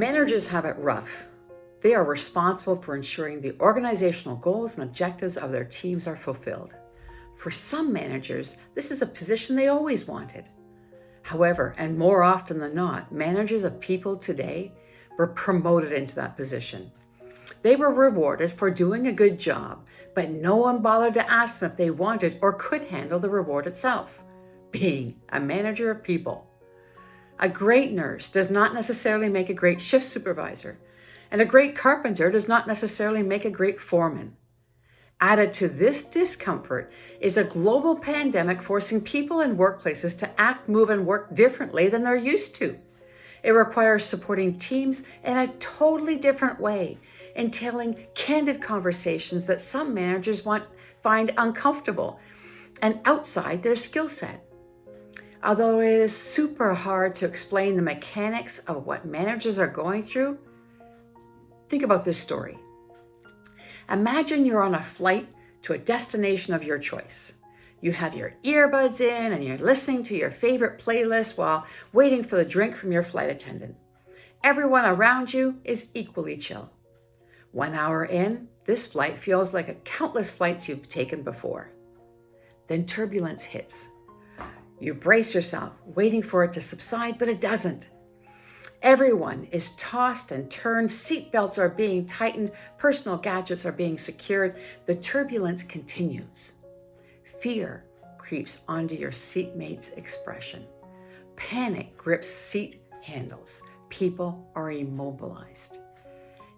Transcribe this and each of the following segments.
Managers have it rough. They are responsible for ensuring the organizational goals and objectives of their teams are fulfilled. For some managers, this is a position they always wanted. However, and more often than not, managers of people today were promoted into that position. They were rewarded for doing a good job, but no one bothered to ask them if they wanted or could handle the reward itself, being a manager of people. A great nurse does not necessarily make a great shift supervisor, and a great carpenter does not necessarily make a great foreman. Added to this discomfort is a global pandemic forcing people in workplaces to act, move, and work differently than they're used to. It requires supporting teams in a totally different way, entailing candid conversations that some managers find uncomfortable and outside their skill set. Although it is super hard to explain the mechanics of what managers are going through, think about this story. Imagine you're on a flight to a destination of your choice. You have your earbuds in and you're listening to your favorite playlist while waiting for the drink from your flight attendant. Everyone around you is equally chill. 1 hour in, this flight feels like countless flights you've taken before. Then turbulence hits. You brace yourself, waiting for it to subside, but it doesn't. Everyone is tossed and turned, seatbelts are being tightened, personal gadgets are being secured. The turbulence continues. Fear creeps onto your seatmate's expression. Panic grips seat handles. People are immobilized.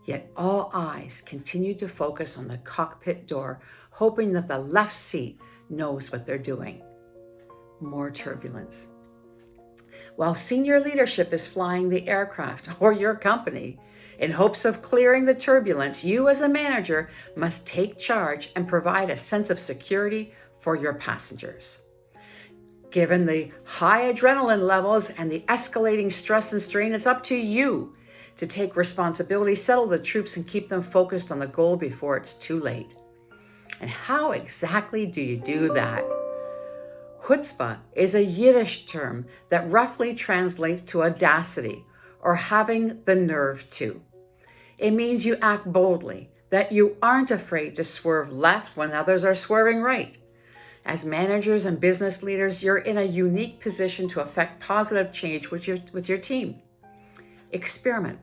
Yet all eyes continue to focus on the cockpit door, hoping that the left seat knows what they're doing. More turbulence. While senior leadership is flying the aircraft or your company, in hopes of clearing the turbulence, you as a manager must take charge and provide a sense of security for your passengers. Given the high adrenaline levels and the escalating stress and strain, it's up to you to take responsibility, settle the troops, and keep them focused on the goal before it's too late. And how exactly do you do that? Chutzpah is a Yiddish term that roughly translates to audacity or having the nerve to. It means you act boldly, that you aren't afraid to swerve left when others are swerving right. As managers and business leaders, you're in a unique position to affect positive change with your team. Experiment.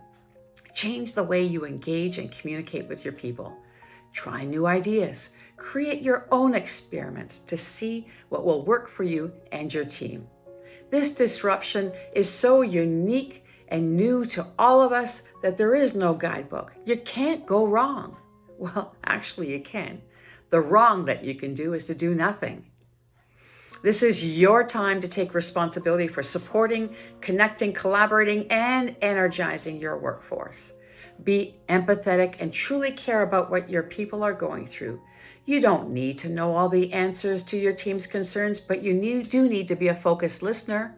Change the way you engage and communicate with your people. Try new ideas. Create your own experiments to see what will work for you and your team. This disruption is so unique and new to all of us that there is no guidebook. You can't go wrong. Well, actually you can. The wrong that you can do is to do nothing. This is your time to take responsibility for supporting, connecting, collaborating, and energizing your workforce. Be empathetic and truly care about what your people are going through. You don't need to know all the answers to your team's concerns, but you do need to be a focused listener.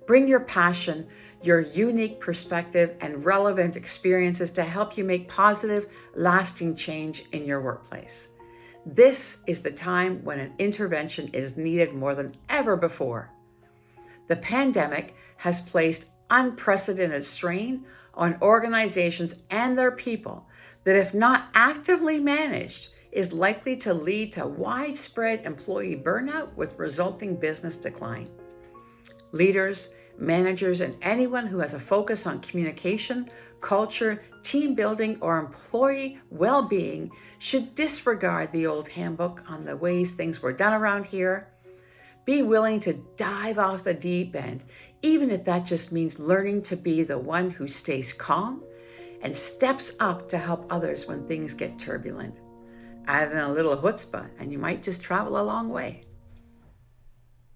Bring your passion, your unique perspective, and relevant experiences to help you make positive, lasting change in your workplace. This is the time when an intervention is needed more than ever before. The pandemic has placed unprecedented strain on organizations and their people that, if not actively managed, is likely to lead to widespread employee burnout with resulting business decline. Leaders, managers, and anyone who has a focus on communication, culture, team building, or employee well-being should disregard the old handbook on the ways things were done around here. Be willing to dive off the deep end, even if that just means learning to be the one who stays calm and steps up to help others when things get turbulent. Add in a little chutzpah and you might just travel a long way.